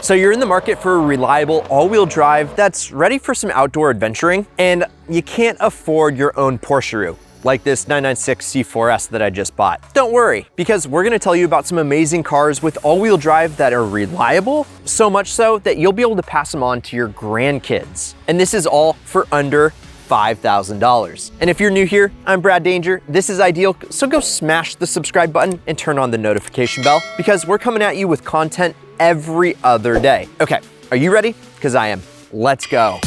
So you're in the market for a reliable all-wheel drive that's ready for some outdoor adventuring, and you can't afford your own Porsche, like this 996 C4S that I just bought. Don't worry, because we're gonna tell you about some amazing cars with all-wheel drive that are reliable, so much so that you'll be able to pass them on to your grandkids. And this is all for under $5,000. And if you're new here, I'm Brad Danger. This is Ideal, so go smash the subscribe button and turn on the notification bell because we're coming at you with content every other day. Okay, are you ready? Because I am. Let's go.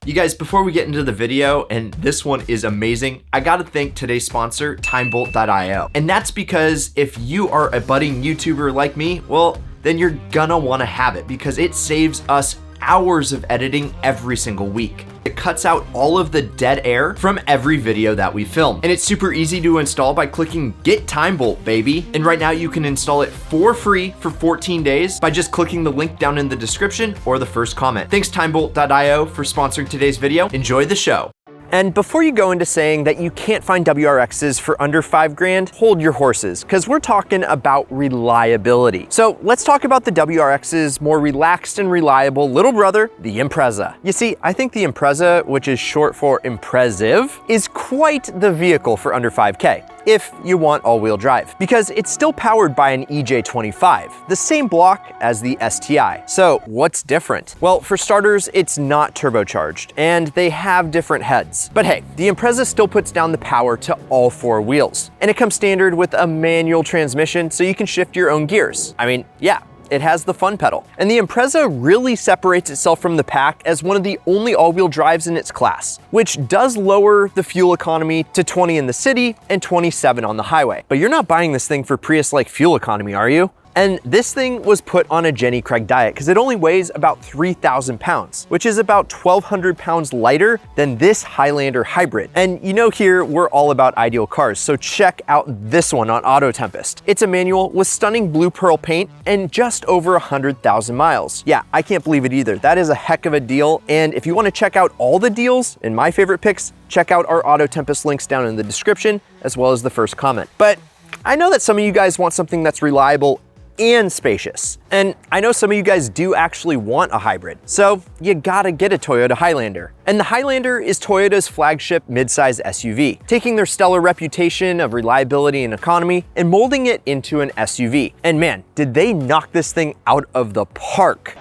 You guys, before we get into the video, and this one is amazing, I gotta thank today's sponsor, timebolt.io. And that's because if you are a budding YouTuber like me, well, then you're gonna wanna have it because it saves us hours of editing every single week. It cuts out all of the dead air from every video that we film. And it's super easy to install by clicking Get Timebolt, baby. And right now you can install it for free for 14 days by just clicking the link down in the description or the first comment. Thanks timebolt.io for sponsoring today's video. Enjoy the show. And before you go into saying that you can't find WRXs for under $5,000, hold your horses, because we're talking about reliability. So let's talk about the WRX's more relaxed and reliable little brother, the IMPREZA. You see, I think the IMPREZA, which is short for IMPREZIVE, is quite the vehicle for under $5K. If you want all-wheel drive, because it's still powered by an EJ25, the same block as the STI. So what's different? Well, for starters, it's not turbocharged, and they have different heads. But hey, the IMPREZA still puts down the power to all four wheels, and it comes standard with a manual transmission so you can shift your own gears. I mean, yeah, it has the fun pedal. And the IMPREZA really separates itself from the pack as one of the only all-wheel drives in its class, which does lower the fuel economy to 20 in the city and 27 on the highway. But you're not buying this thing for Prius-like fuel economy, are you? And this thing was put on a Jenny Craig diet because it only weighs about 3,000 pounds, which is about 1,200 pounds lighter than this Highlander hybrid. And you know here, we're all about ideal cars, so check out this one on AutoTEMPEST. It's a manual with stunning blue pearl paint and just over 100,000 miles. Yeah, I can't believe it either. That is a heck of a deal. And if you want to check out all the deals and my favorite picks, check out our AutoTEMPEST links down in the description, as well as the first comment. But I know that some of you guys want something that's reliable and spacious. And I know some of you guys do actually want a hybrid, so you gotta get a Toyota Highlander. And the Highlander is Toyota's flagship midsize SUV, taking their stellar reputation of reliability and economy and molding it into an SUV. And man, did they knock this thing out of the park.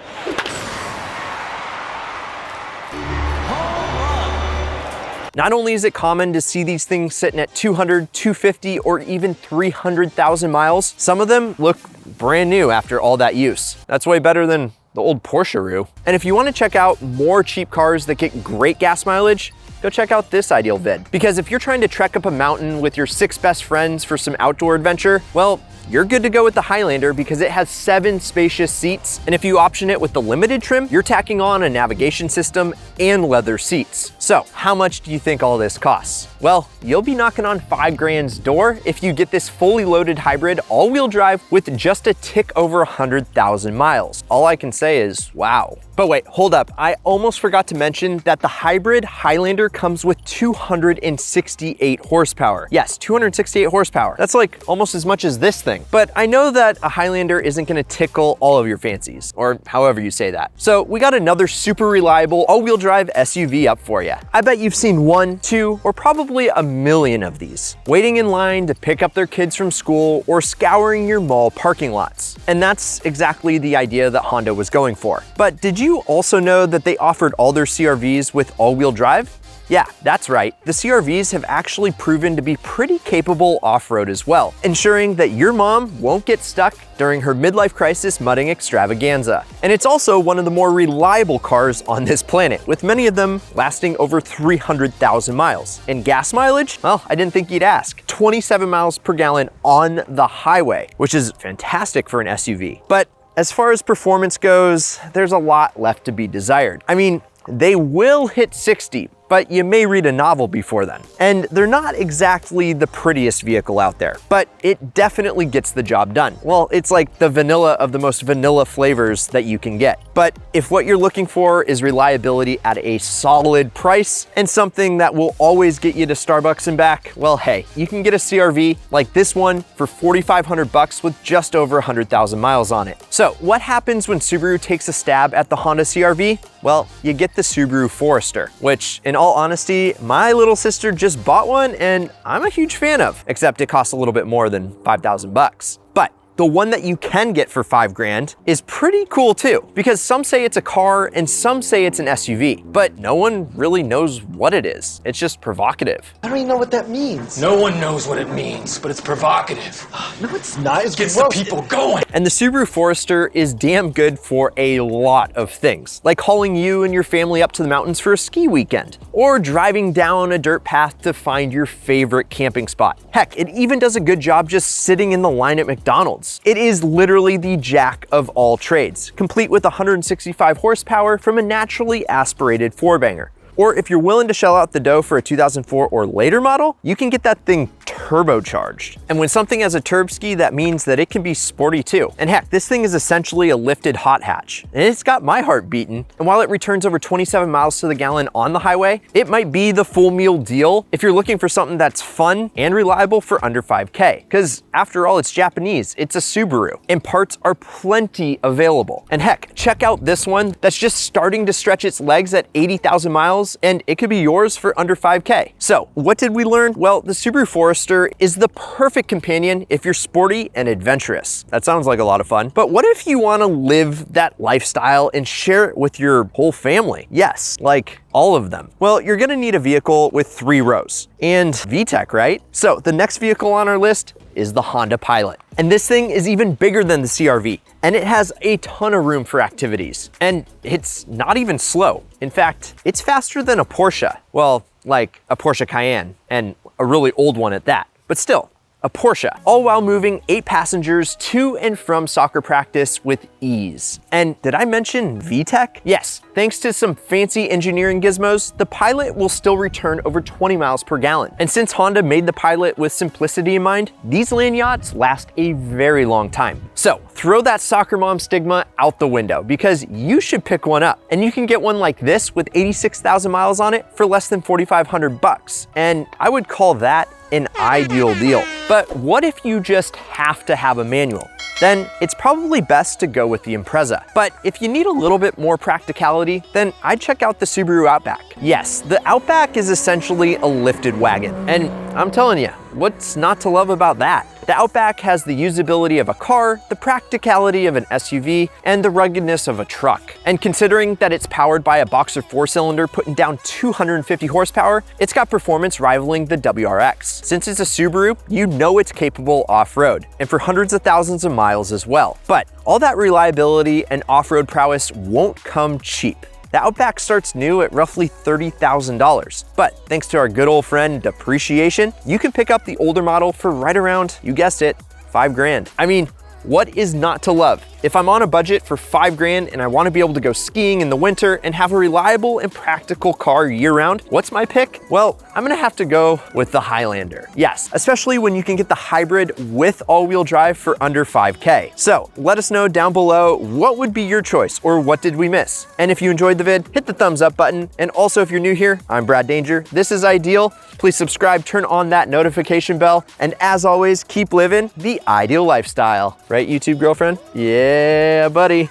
Not only is it common to see these things sitting at 200, 250, or even 300,000 miles, some of them look brand new after all that use. That's way better than the old Porsche. And if you want to check out more cheap cars that get great gas mileage, go check out this Ideal vid. Because if you're trying to trek up a mountain with your 6 best friends for some outdoor adventure, well, you're good to go with the Highlander because it has 7 spacious seats. And if you option it with the limited trim, you're tacking on a navigation system and leather seats. So how much do you think all this costs? Well, you'll be knocking on $5,000's door if you get this fully loaded hybrid all-wheel drive with just a tick over 100,000 miles. All I can say is, wow. But wait, hold up. I almost forgot to mention that the hybrid Highlander comes with 268 horsepower. Yes, 268 horsepower. That's like almost as much as this thing. But I know that a Highlander isn't gonna tickle all of your fancies, or however you say that. So we got another super reliable all-wheel drive SUV up for you. I bet you've seen 1, 2, or probably a million of these, waiting in line to pick up their kids from school or scouring your mall parking lots. And that's exactly the idea that Honda was going for. But did you also know that they offered all their CR-Vs with all-wheel drive? Yeah, that's right. The CR-Vs have actually proven to be pretty capable off-road as well, ensuring that your mom won't get stuck during her midlife crisis mudding extravaganza. And it's also one of the more reliable cars on this planet, with many of them lasting over 300,000 miles. And gas mileage? Well, I didn't think you'd ask. 27 miles per gallon on the highway, which is fantastic for an SUV. But as far as performance goes, there's a lot left to be desired. I mean, they will hit 60, but you may read a novel before then. And they're not exactly the prettiest vehicle out there, but it definitely gets the job done. Well, it's like the vanilla of the most vanilla flavors that you can get. But if what you're looking for is reliability at a solid price and something that will always get you to Starbucks and back, well, hey, you can get a CR-V like this one for $4,500 with just over 100,000 miles on it. So what happens when Subaru takes a stab at the Honda CR-V? Well, you get the Subaru Forester, which in all honesty, my little sister just bought one and I'm a huge fan of, except it costs a little bit more than 5,000 bucks. But the one that you can get for $5,000 is pretty cool too, because some say it's a car and some say it's an SUV, but no one really knows what it is. It's just provocative. I don't even know what that means. No one knows what it means, but it's provocative. No, it's not. It Gets the people going. And the Subaru Forester is damn good for a lot of things, like hauling you and your family up to the mountains for a ski weekend, or driving down a dirt path to find your favorite camping spot. Heck, it even does a good job just sitting in the line at McDonald's. It is literally the jack of all trades, complete with 165 horsepower from a naturally aspirated four-banger. Or if you're willing to shell out the dough for a 2004 or later model, you can get that thing turbocharged. And when something has a turbski, that means that it can be sporty too. And heck, this thing is essentially a lifted hot hatch. And it's got my heart beating. And while it returns over 27 miles to the gallon on the highway, it might be the full meal deal if you're looking for something that's fun and reliable for under 5K. Because after all, it's Japanese, it's a Subaru, and parts are plenty available. And heck, check out this one that's just starting to stretch its legs at 80,000 miles, and it could be yours for under 5K. So what did we learn? Well, the Subaru Forester is the perfect companion if you're sporty and adventurous. That sounds like a lot of fun, but what if you want to live that lifestyle and share it with your whole family? Yes, like all of them. Well, you're gonna need a vehicle with 3 rows and VTEC, right? So the next vehicle on our list is the Honda Pilot. And this thing is even bigger than the CR-V, and it has a ton of room for activities. And it's not even slow. In fact, it's faster than a Porsche. Well, like a Porsche Cayenne, and a really old one at that. But still, a Porsche, all while moving 8 passengers to and from soccer practice with ease. And did I mention VTEC? Yes, thanks to some fancy engineering gizmos, the Pilot will still return over 20 miles per gallon. And since Honda made the Pilot with simplicity in mind, these land yachts last a very long time. So throw that soccer mom stigma out the window, because you should pick one up. And you can get one like this with 86,000 miles on it for less than 4,500 bucks. And I would call that an ideal deal. But what if you just have to have a manual? Then it's probably best to go with the IMPREZA. But if you need a little bit more practicality, then I'd check out the Subaru Outback. Yes, the Outback is essentially a lifted wagon. And I'm telling you, what's not to love about that? The Outback has the usability of a car, the practicality of an SUV, and the ruggedness of a truck. And considering that it's powered by a Boxer 4-cylinder putting down 250 horsepower, it's got performance rivaling the WRX. Since it's a Subaru, you know it's capable off-road, and for hundreds of thousands of miles as well. But all that reliability and off-road prowess won't come cheap. The Outback starts new at roughly $30,000. But thanks to our good old friend depreciation, you can pick up the older model for right around, you guessed it, $5,000. I mean, what is not to love? If I'm on a budget for $5,000 and I want to be able to go skiing in the winter and have a reliable and practical car year-round, what's my pick? Well, I'm gonna have to go with the Highlander. Yes, especially when you can get the hybrid with all-wheel drive for under 5K. So let us know down below what would be your choice, or what did we miss? And if you enjoyed the vid, hit the thumbs up button. And also, if you're new here, I'm Brad Danger. This is Ideal. Please subscribe, turn on that notification bell, and as always, keep living the ideal lifestyle. Right, YouTube girlfriend? Yeah, buddy.